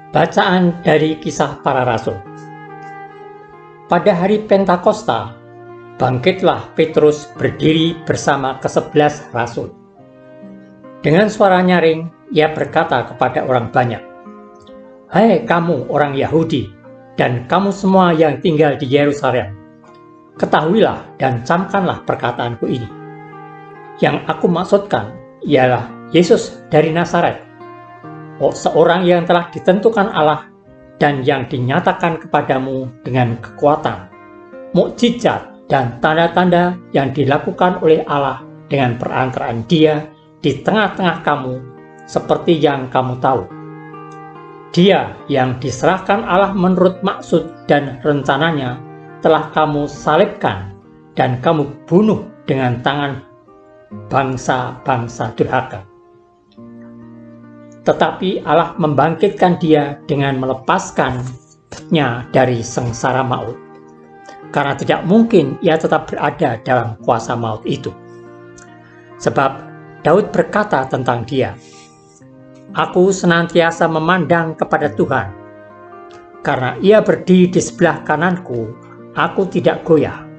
Bacaan dari Kisah Para Rasul. Pada hari Pentakosta, bangkitlah Petrus berdiri bersama ke-11 rasul. Dengan suara nyaring, ia berkata kepada orang banyak, "Hai kamu orang Yahudi, dan kamu semua yang tinggal di Yerusalem, ketahuilah dan camkanlah perkataanku ini. Yang aku maksudkan ialah Yesus dari Nazaret, seorang yang telah ditentukan Allah dan yang dinyatakan kepadamu dengan kekuatan, mukjizat dan tanda-tanda yang dilakukan oleh Allah dengan perantaraan Dia di tengah-tengah kamu, seperti yang kamu tahu. Dia yang diserahkan Allah menurut maksud dan rencananya telah kamu salibkan dan kamu bunuh dengan tangan bangsa-bangsa durhaka. Tetapi Allah membangkitkan dia dengan melepaskannya dari sengsara maut, karena tidak mungkin ia tetap berada dalam kuasa maut itu. Sebab Daud berkata tentang dia, "Aku senantiasa memandang kepada Tuhan, karena ia berdiri di sebelah kananku, aku tidak goyah.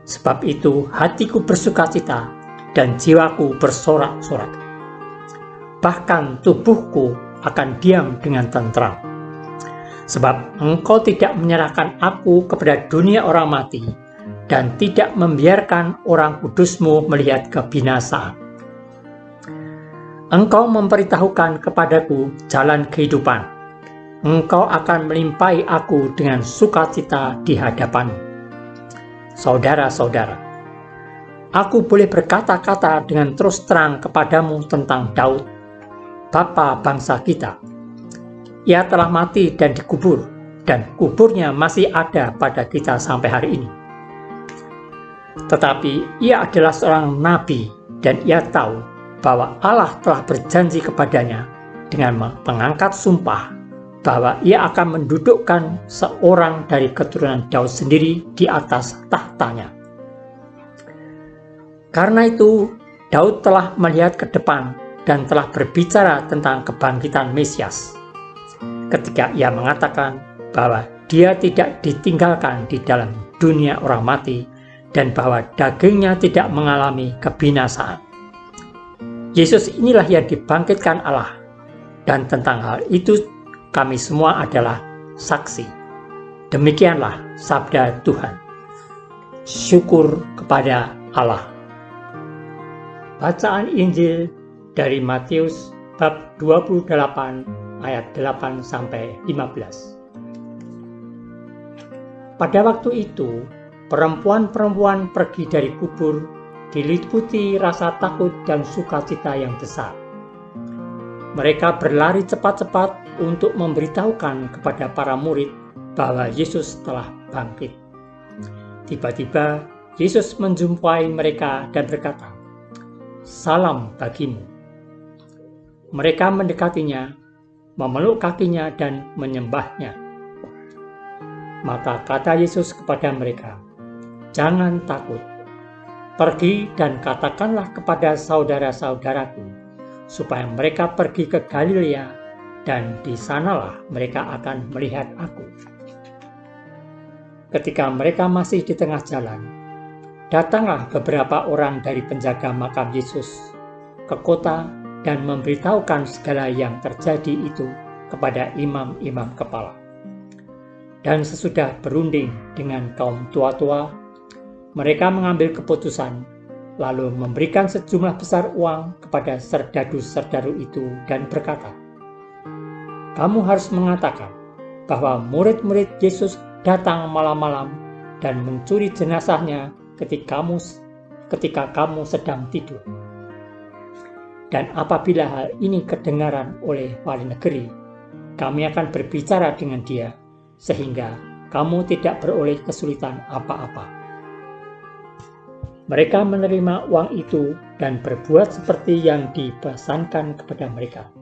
Sebab itu hatiku bersukacita dan jiwaku bersorak-sorak. Bahkan tubuhku akan diam dengan tentram. Sebab Engkau tidak menyerahkan aku kepada dunia orang mati, dan tidak membiarkan orang kudus-Mu melihat kebinasaan. Engkau memberitahukan kepadaku jalan kehidupan. Engkau akan melimpahi aku dengan sukacita di hadapan-Mu." Saudara-saudara, aku boleh berkata-kata dengan terus terang kepadamu tentang Daud, bapa bangsa kita. Ia telah mati dan dikubur, dan kuburnya masih ada pada kita sampai hari ini. Tetapi ia adalah seorang nabi, dan ia tahu bahwa Allah telah berjanji kepadanya dengan mengangkat sumpah bahwa ia akan mendudukkan seorang dari keturunan Daud sendiri di atas tahtanya. Karena itu, Daud telah melihat ke depan dan telah berbicara tentang kebangkitan Mesias, ketika ia mengatakan bahwa dia tidak ditinggalkan di dalam dunia orang mati dan bahwa dagingnya tidak mengalami kebinasaan. Yesus inilah yang dibangkitkan Allah, dan tentang hal itu kami semua adalah saksi. Demikianlah sabda Tuhan. Syukur kepada Allah. Bacaan Injil dari Matius bab 28 ayat 8-15. Pada waktu itu, perempuan-perempuan pergi dari kubur diliputi rasa takut dan sukacita yang besar. Mereka berlari cepat-cepat untuk memberitahukan kepada para murid bahwa Yesus telah bangkit. Tiba-tiba Yesus menjumpai mereka dan berkata, "Salam bagimu." Mereka mendekatinya, memeluk kakinya dan menyembahnya. Maka kata Yesus kepada mereka, "Jangan takut. Pergi dan katakanlah kepada saudara-saudaraku, supaya mereka pergi ke Galilea, dan di sanalah mereka akan melihat aku." Ketika mereka masih di tengah jalan, datanglah beberapa orang dari penjaga makam Yesus ke kota dan memberitahukan segala yang terjadi itu kepada imam-imam kepala. Dan sesudah berunding dengan kaum tua-tua, mereka mengambil keputusan, lalu memberikan sejumlah besar uang kepada serdadu-serdadu itu dan berkata, "Kamu harus mengatakan bahwa murid-murid Yesus datang malam-malam dan mencuri jenazahnya ketika kamu sedang tidur. Dan apabila hal ini kedengaran oleh wali negeri, kami akan berbicara dengan dia, sehingga kamu tidak beroleh kesulitan apa-apa." Mereka menerima uang itu dan berbuat seperti yang dipesankan kepada mereka.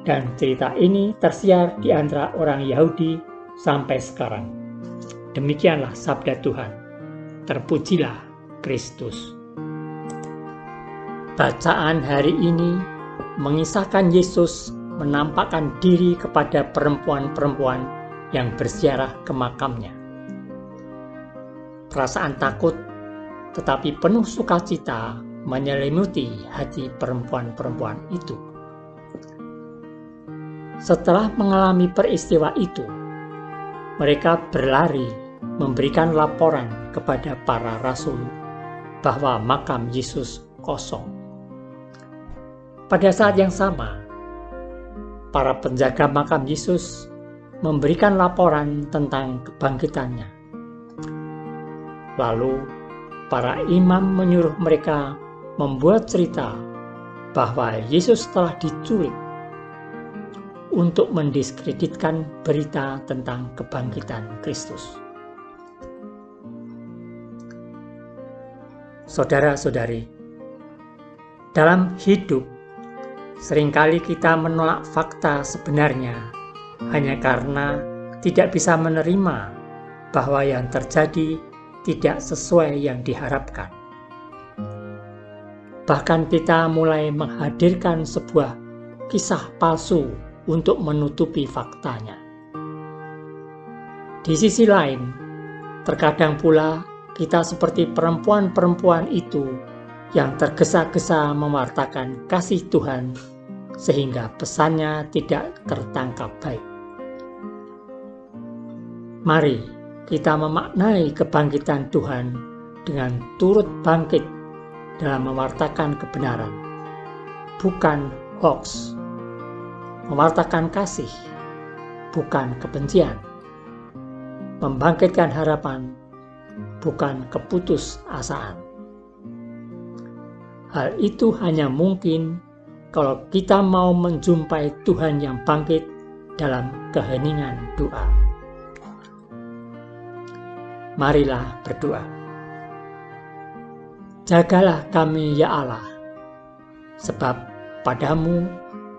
Dan cerita ini tersiar di antara orang Yahudi sampai sekarang. Demikianlah sabda Tuhan. Terpujilah Kristus. Bacaan hari ini mengisahkan Yesus menampakkan diri kepada perempuan-perempuan yang berziarah ke makamnya. Perasaan takut tetapi penuh sukacita menyelimuti hati perempuan-perempuan itu. Setelah mengalami peristiwa itu, mereka berlari memberikan laporan kepada para rasul bahwa makam Yesus kosong. Pada saat yang sama, para penjaga makam Yesus memberikan laporan tentang kebangkitannya. Lalu, para imam menyuruh mereka membuat cerita bahwa Yesus telah diculik untuk mendiskreditkan berita tentang kebangkitan Kristus. Saudara-saudari, dalam hidup seringkali kita menolak fakta sebenarnya hanya karena tidak bisa menerima bahwa yang terjadi tidak sesuai yang diharapkan. Bahkan kita mulai menghadirkan sebuah kisah palsu untuk menutupi faktanya. Di sisi lain, terkadang pula kita seperti perempuan-perempuan itu yang tergesa-gesa mewartakan kasih Tuhan sehingga pesannya tidak tertangkap baik. Mari kita memaknai kebangkitan Tuhan dengan turut bangkit dalam mewartakan kebenaran, bukan hoax, mewartakan kasih, bukan kebencian, membangkitkan harapan, bukan keputusasaan. Hal itu hanya mungkin kalau kita mau menjumpai Tuhan yang bangkit dalam keheningan doa. Marilah berdoa. Jagalah kami ya Allah, sebab padamu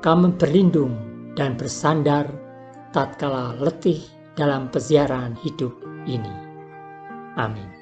kami berlindung dan bersandar tatkala letih dalam peziarahan hidup ini. Amin.